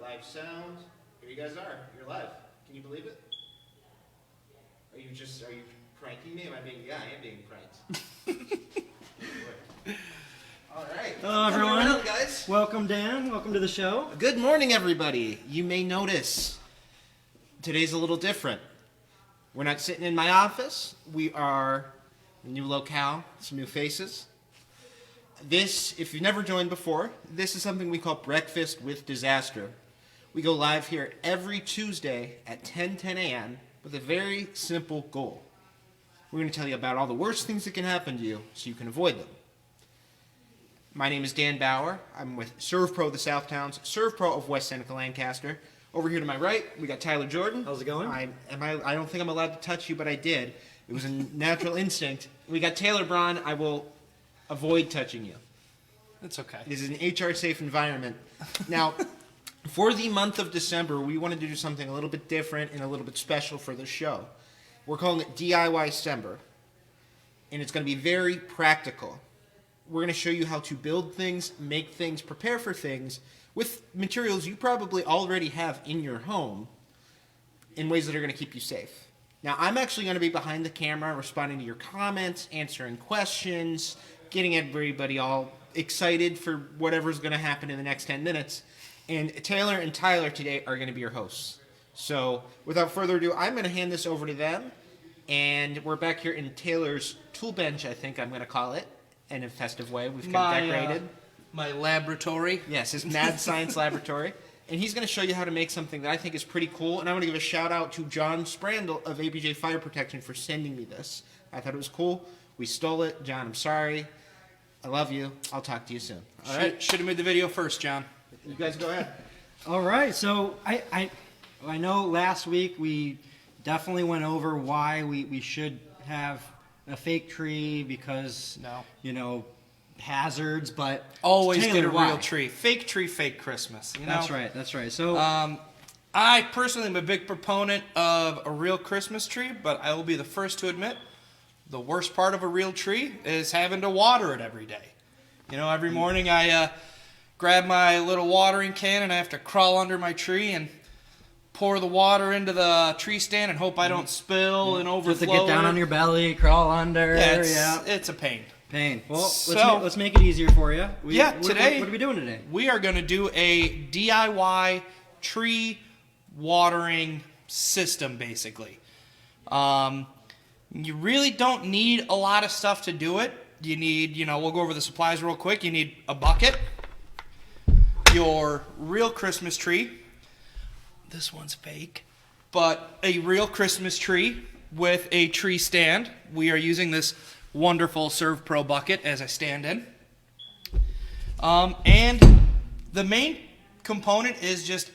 live sound. Here you guys are. You're live. Can you believe it? Are you pranking me? I am being pranked. All right. Hello, everyone. Hello, guys. Welcome, Dan. Welcome to the show. Good morning, everybody. You may notice today's a little different. We're not sitting in my office. We are a new locale, some new faces. This, if you've never joined before, this is something we call Breakfast with Disaster. We go live here every Tuesday at 10 a.m. with a very simple goal. We're going to tell you about all the worst things that can happen to you so you can avoid them. My name is Dan Bauer. I'm with SERVPRO of the Southtowns, SERVPRO of West Seneca Lancaster. Over here to my right, we got Tyler Jordan. How's it going? I don't think I'm allowed to touch you, but I did. It was a natural instinct. We got Taylor Braun. I will avoid touching you. It's okay. This is an HR-safe environment. Now, for the month of December, we wanted to do something a little bit different and a little bit special for the show. We're calling it DIYCember, and it's going to be very practical. We're going to show you how to build things, make things, prepare for things with materials you probably already have in your home in ways that are going to keep you safe. Now, I'm actually going to be behind the camera responding to your comments, answering questions, getting everybody all excited for whatever's going to happen in the next 10 minutes. And Taylor and Tyler today are going to be your hosts. So, without further ado, I'm going to hand this over to them. And we're back here in Taylor's tool bench, I think I'm going to call it, in a festive way. We've kind of decorated. My laboratory. Yes, his mad science laboratory. And he's going to show you how to make something that I think is pretty cool. And I want to give a shout out to John Sprandel of ABJ Fire Protection for sending me this. I thought it was cool. We stole it. John, I'm sorry. I love you. I'll talk to you soon. All right? Should have made the video first, John. You guys go ahead. All right. So I know last week we definitely went over why we should have a fake tree because, hazards, but Always Taylor, get a why? real tree. Fake tree, fake Christmas. You know? That's right. So I personally am a big proponent of a real Christmas tree, but I will be the first to admit the worst part of a real tree is having to water it every day. Every morning I grab my little watering can and I have to crawl under my tree and pour the water into the tree stand and hope I don't spill and overflow. just to get down on your belly, crawl under. It's a pain. Well, let's make it easier for you. Today, what are we doing today? We are going to do a DIY tree watering system, basically. You really don't need a lot of stuff to do it. You need, we'll go over the supplies real quick. You need a bucket, your real Christmas tree. This one's fake. But a real Christmas tree with a tree stand. We are using this wonderful SERVPRO bucket as I stand in. And the main component is just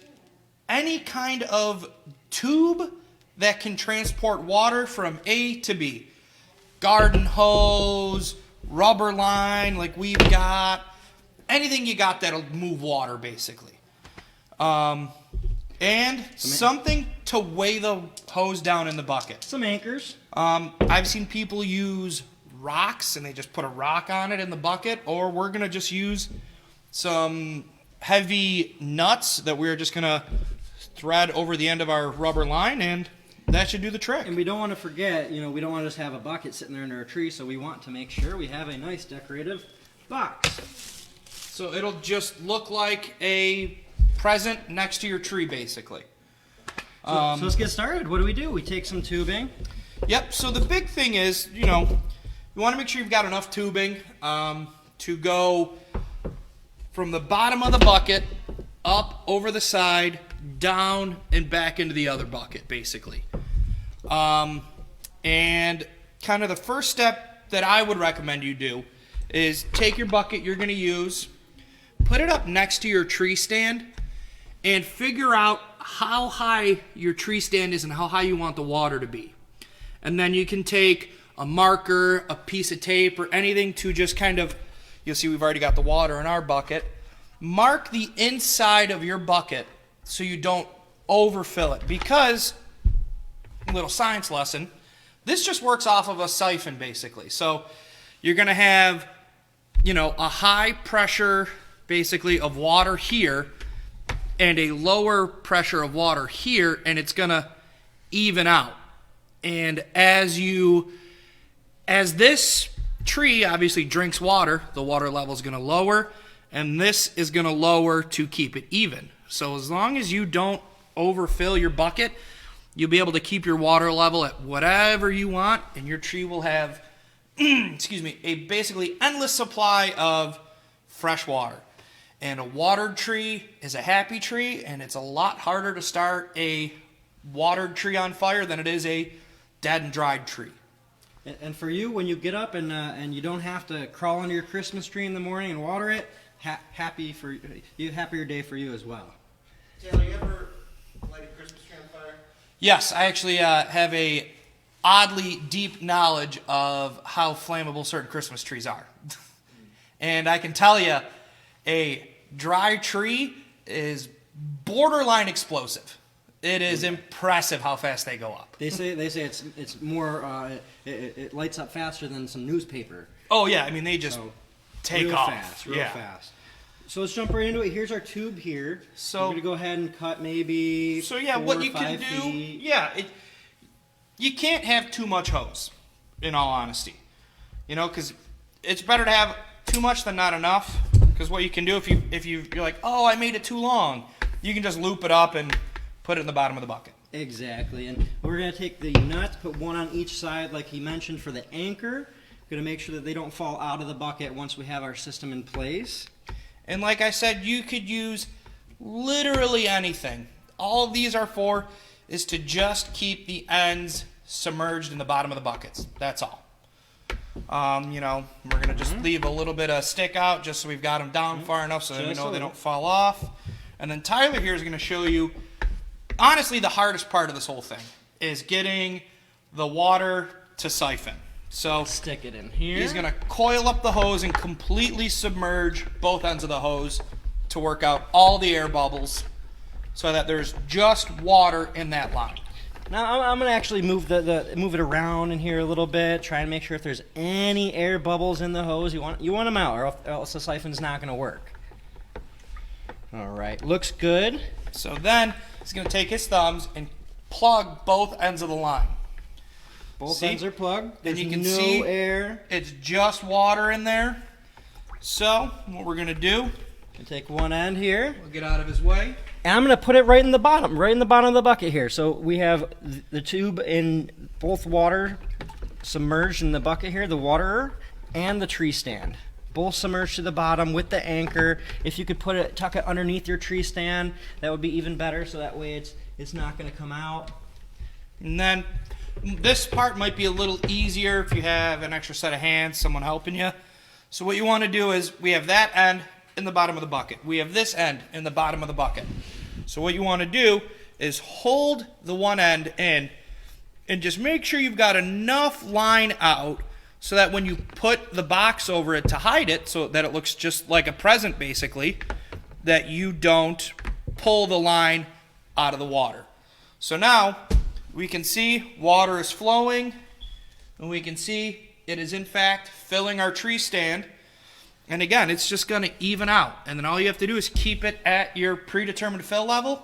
any kind of tube that can transport water from A to B. Garden hose, rubber line like we've got, anything you got that'll move water basically. And something to weigh the hose down in the bucket. Some anchors. I've seen people use rocks and they just put a rock on it in the bucket, or we're going to just use some heavy nuts that we're just going to thread over the end of our rubber line, and that should do the trick. And we don't want to forget, we don't want to just have a bucket sitting there under a tree, so we want to make sure we have a nice decorative box. So it'll just look like a present next to your tree, basically. So let's get started. What do? We take some tubing. Yep, so the big thing is, you want to make sure you've got enough tubing to go from the bottom of the bucket up over the side, down, and back into the other bucket, basically. And kind of the first step that I would recommend you do is take your bucket you're going to use, put it up next to your tree stand, and figure out how high your tree stand is and how high you want the water to be. And then you can take a marker, a piece of tape, or anything to just kind of, you'll see we've already got the water in our bucket. Mark the inside of your bucket so you don't overfill it. Because, little science lesson, this just works off of a siphon basically. So you're going to have, a high pressure basically of water here, and a lower pressure of water here, and it's going to even out. And as this tree obviously drinks water, the water level is going to lower, and this is going to lower to keep it even. So as long as you don't overfill your bucket, you'll be able to keep your water level at whatever you want, and your tree will have excuse me, a basically endless supply of fresh water. And a watered tree is a happy tree, and it's a lot harder to start a watered tree on fire than it is a dead and dried tree. And for you, when you get up and you don't have to crawl under your Christmas tree in the morning and water it, happier day for you as well. Taylor, you ever light a Christmas tree on fire? Yes, I actually have a oddly deep knowledge of how flammable certain Christmas trees are. And I can tell you, a dry tree is borderline explosive. It is impressive how fast they go up. They say it's more it lights up faster than some newspaper. Oh yeah, I mean they just take real off fast, real fast. So let's jump right into it. Here's our tube here. So we're gonna go ahead and cut maybe. So yeah, 4 what or you can 5 do, feet. you can't have too much hose. In all honesty, because it's better to have too much than not enough. Because what you can do if you're like, oh, I made it too long, you can just loop it up and put it in the bottom of the bucket. Exactly, and we're going to take the nuts, put one on each side like he mentioned for the anchor. Going to make sure that they don't fall out of the bucket once we have our system in place. And like I said, you could use literally anything. All these are for is to just keep the ends submerged in the bottom of the buckets. That's all. We're going to just leave a little bit of stick out just so we've got them down far enough so that we know they don't fall off. And then Tyler here is going to show you, honestly, the hardest part of this whole thing is getting the water to siphon. So stick it in here. He's going to coil up the hose and completely submerge both ends of the hose to work out all the air bubbles so that there's just water in that line. Now I'm going to actually move it around in here a little bit, try and make sure if there's any air bubbles in the hose, you want them out, or else the siphon's not going to work. All right, looks good. So then he's going to take his thumbs and plug both ends of the line. Both ends are plugged. And There's you can no see air. It's just water in there. So what we're going to do, take one end here. We'll get out of his way. And I'm going to put it right in the bottom of the bucket here. So we have the tube in both water submerged in the bucket here, the waterer and the tree stand. Both submerged to the bottom with the anchor. If you could tuck it underneath your tree stand, that would be even better. So that way it's not going to come out. And then this part might be a little easier if you have an extra set of hands, someone helping you. So what you want to do is we have that end in the bottom of the bucket. We have this end in the bottom of the bucket. So what you want to do is hold the one end in and just make sure you've got enough line out so that when you put the box over it to hide it so that it looks just like a present basically, that you don't pull the line out of the water. So now we can see water is flowing and we can see it is in fact filling our tree stand. And again, it's just going to even out. And then all you have to do is keep it at your predetermined fill level,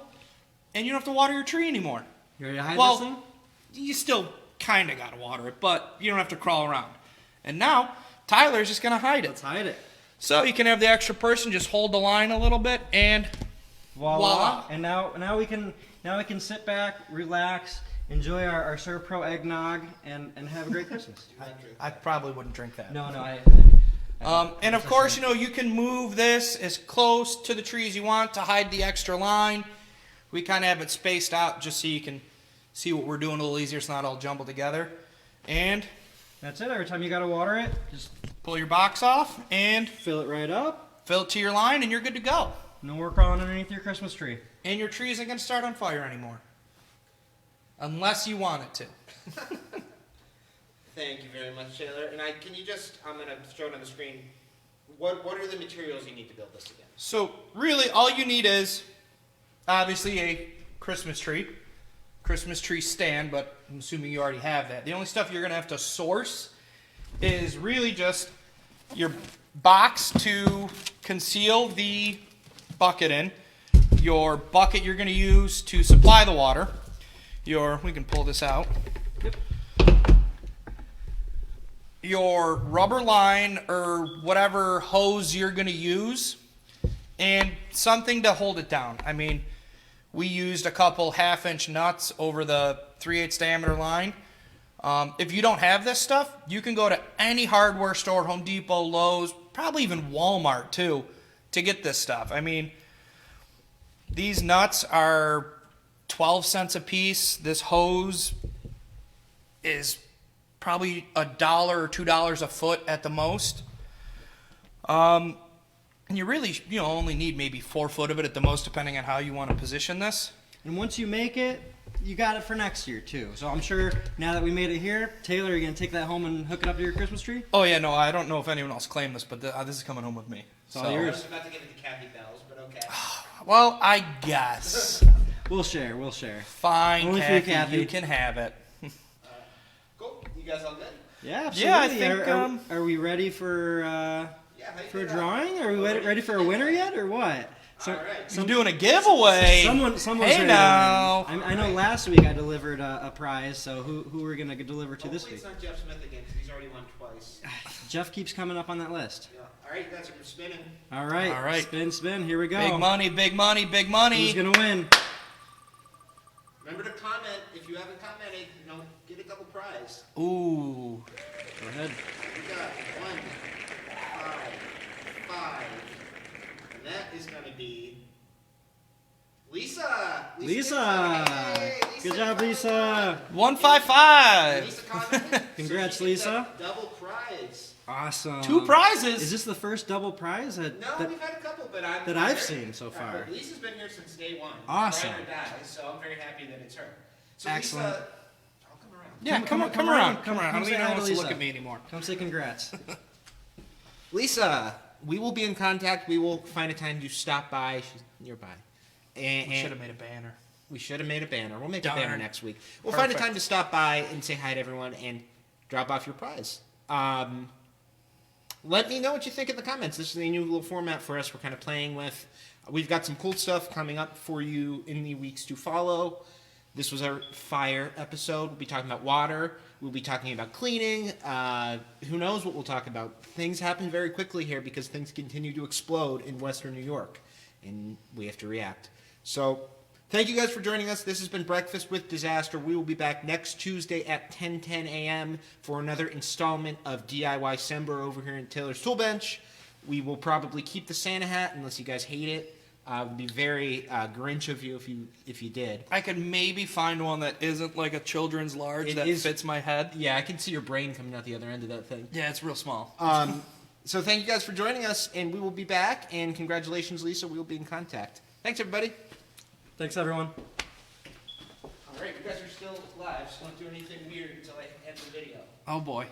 and you don't have to water your tree anymore. You ready to hide this thing? You still kind of got to water it, but you don't have to crawl around. And now, Tyler's just going to hide it. Let's hide it. So you can have the extra person just hold the line a little bit, and voila. And now we can sit back, relax, enjoy our SERVPRO eggnog, and have a great Christmas. I probably wouldn't drink that. No. And of course, you can move this as close to the tree as you want to hide the extra line. We kind of have it spaced out just so you can see what we're doing a little easier. It's not all jumbled together. And that's it. Every time you got to water it, just pull your box off and fill it right up. Fill it to your line, and you're good to go. No more crawling underneath your Christmas tree. And your tree isn't going to start on fire anymore. Unless you want it to. Thank you very much, Taylor. And I'm going to show it on the screen. What are the materials you need to build this again? So really all you need is obviously a Christmas tree stand, but I'm assuming you already have that. The only stuff you're going to have to source is really just your box to conceal the bucket in, your bucket you're going to use to supply the water. We can pull this out. Your rubber line or whatever hose you're going to use, and something to hold it down. I mean, we used a couple 1/2-inch nuts over the 3/8 diameter line. If you don't have this stuff, you can go to any hardware store, Home Depot, Lowe's, probably even Walmart too, to get this stuff. I mean, these nuts are 12 cents a piece. This hose is probably $1 or $2 a foot at the most. And you really, only need maybe 4 foot of it at the most, depending on how you want to position this. And once you make it, you got it for next year too. So I'm sure now that we made it here, Taylor, you're gonna take that home and hook it up to your Christmas tree? Oh yeah, no, I don't know if anyone else claimed this, but this is coming home with me. It's all yours. I was about to give it to Kathy Bells, but okay. Well, I guess. We'll share. Fine, Only for you, Kathy, Kathy. you can have it. Cool. You guys all good? Yeah, absolutely. Yeah, I think, Are we ready for Yeah. a drawing? Are we ready for a winner yet, or what? All right. I'm doing a giveaway. Someone's Hey ready to now. win. I know last week I delivered a prize, so who are we gonna deliver to this Hopefully week? it's not Jeff Smith again, because he's already won twice. Jeff keeps coming up on that list. Yeah. All right, you guys are spinning. All right. Spin. Here we go. Big money, big money, big money. Who's gonna win? Remember to comment. If you haven't commented, get a double prize. Ooh. Go ahead. We got 1, 5. And that is going to be Lisa. Lisa. Hey, Good job, Lisa. 155. Lisa commented. Congrats, So she gets Lisa. a double prize. Awesome. 2 prizes. Is this the first double prize No, we've had a couple, but that I've seen so far? But Lisa's been here since day one. Awesome. Ride or die, so I'm very happy that it's her. So Excellent. Lisa, I'll come around. Yeah, come around. Come I say don't even hi to want to Lisa. look at me anymore. Come say congrats. Lisa, we will be in contact. We will find a time to stop by. She's nearby. And We should have made a banner. We should have made a banner. We'll make a Darn. banner next week. We'll find a Perfect. time to stop by and say hi to everyone and drop off your prize. Let me know what you think in the comments. This is a new little format for us we're kind of playing with. We've got some cool stuff coming up for you in the weeks to follow. This was our fire episode. We'll be talking about water. We'll be talking about cleaning. Who knows what we'll talk about. Things happen very quickly here because things continue to explode in Western New York, and we have to react. So thank you guys for joining us. This has been Breakfast with Disaster. We will be back next Tuesday at 10:10 a.m. for another installment of DIYCember over here in Taylor's Tool Bench. We will probably keep the Santa hat unless you guys hate it. It would be very Grinch of you if you did. I could maybe find one that isn't like a children's large that fits my head. Yeah, I can see your brain coming out the other end of that thing. Yeah, it's real small. So thank you guys for joining us, and we will be back. And congratulations, Lisa. We will be in contact. Thanks, everybody. Thanks, everyone. All right, you guys are still live, so don't do anything weird until I end the video. Oh boy.